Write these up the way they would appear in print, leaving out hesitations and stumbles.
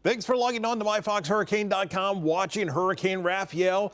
Thanks for logging on to myfoxhurricane.com, watching Hurricane Rafael.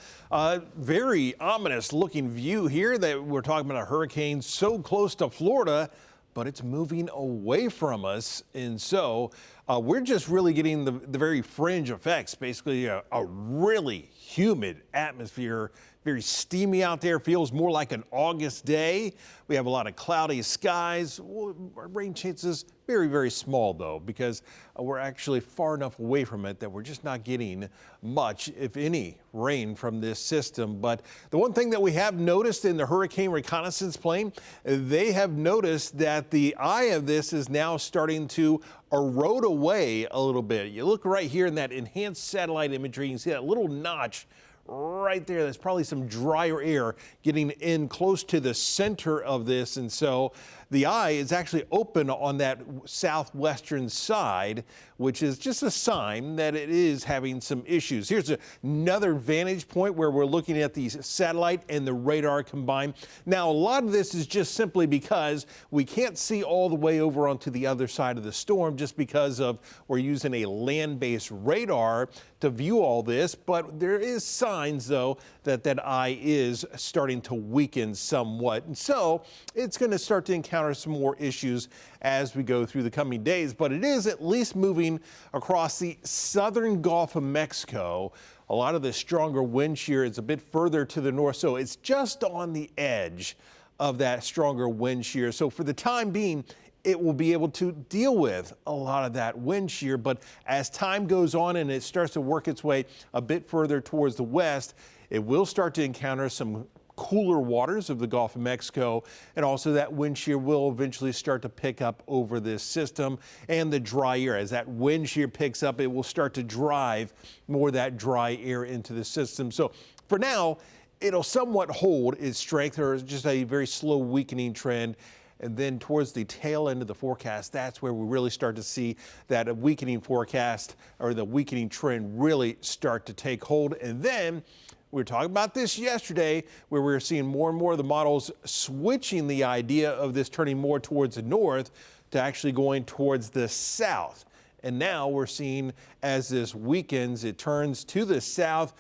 Very ominous looking view here that we're talking about a hurricane so close to Florida, but it's moving away from us. And so we're just really getting the very fringe effects, basically a really humid atmosphere, very steamy out there, feels more like an August day. We have a lot of cloudy skies. Rain chances very, very small though, because we're actually far enough away from it that we're just not getting much, if any, rain from this system. But the one thing that we have noticed in the hurricane reconnaissance plane, they have noticed that the eye of this is now starting to erode away a little bit. You look right here in that enhanced satellite imagery, you can see that little notch right there. That's probably some drier air getting in close to the center of this. And so the eye is actually open on that southwestern side, which is just a sign that it is having some issues. Here's another vantage point where we're looking at the satellite and the radar combined. Now, a lot of this is just simply because we can't see all the way over onto the other side of the storm just because of we're using a land-based radar to view all this. But there is signs, though, that that eye is starting to weaken somewhat. And so it's going to start to encounter some more issues as we go through the coming days, but it is at least moving across the southern Gulf of Mexico. A lot of the stronger wind shear is a bit further to the north, so it's just on the edge of that stronger wind shear. So for the time being, it will be able to deal with a lot of that wind shear, but as time goes on and it starts to work its way a bit further towards the west, it will start to encounter some cooler waters of the Gulf of Mexico, and also that wind shear will eventually start to pick up over this system and the dry air. As that wind shear picks up, it will start to drive more of that dry air into the system. So for now, it'll somewhat hold its strength, or just a very slow weakening trend. And then towards the tail end of the forecast, that's where we really start to see that weakening forecast, or the weakening trend, really start to take hold. And then we were talking about this yesterday, where we were seeing more and more of the models switching the idea of this turning more towards the north to actually going towards the south. And now we're seeing, as this weakens, it turns to the south.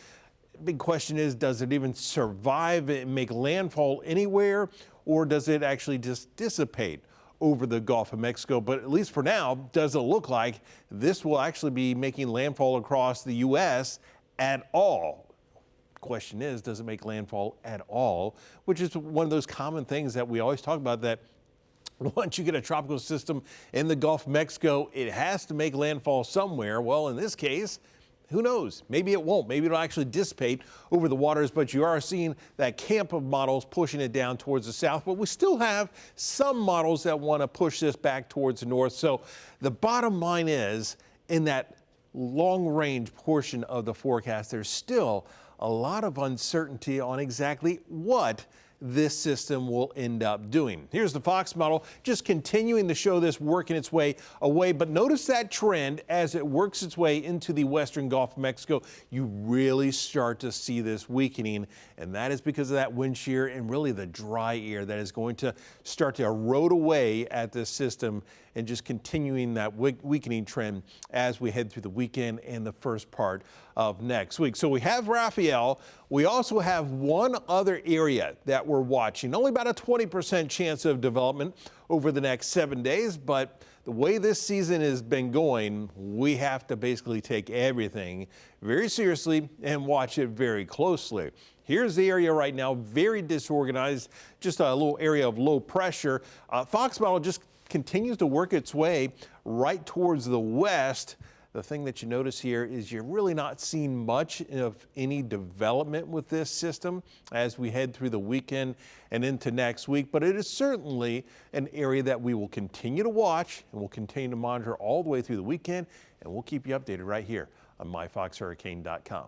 Big question is, does it even survive and make landfall anywhere, or does it actually just dissipate over the Gulf of Mexico? But at least for now, doesn't look like this will actually be making landfall across the U.S. at all. Question is, does it make landfall at all? Which is one of those common things that we always talk about, that once you get a tropical system in the Gulf of Mexico, it has to make landfall somewhere. Well, in this case, who knows? Maybe it won't. Maybe it'll actually dissipate over the waters, but you are seeing that camp of models pushing it down towards the south. But we still have some models that want to push this back towards the north. So the bottom line is, in that long range portion of the forecast, there's still a lot of uncertainty on exactly what this system will end up doing. Here's the Fox model, just continuing to show this working its way away. But notice that trend as it works its way into the western Gulf of Mexico. You really start to see this weakening, and that is because of that wind shear and really the dry air that is going to start to erode away at this system, and just continuing that weakening trend as we head through the weekend and the first part of next week. So we have Rafael. We also have one other area that we're watching. Only about a 20% chance of development over the next 7 days, but the way this season has been going, we have to basically take everything very seriously and watch it very closely. Here's the area right now, very disorganized, just a little area of low pressure. Fox model just continues to work its way right towards the west. The thing that you notice here is you're really not seeing much of any development with this system as we head through the weekend and into next week. But it is certainly an area that we will continue to watch, and we'll continue to monitor all the way through the weekend, and we'll keep you updated right here on myfoxhurricane.com.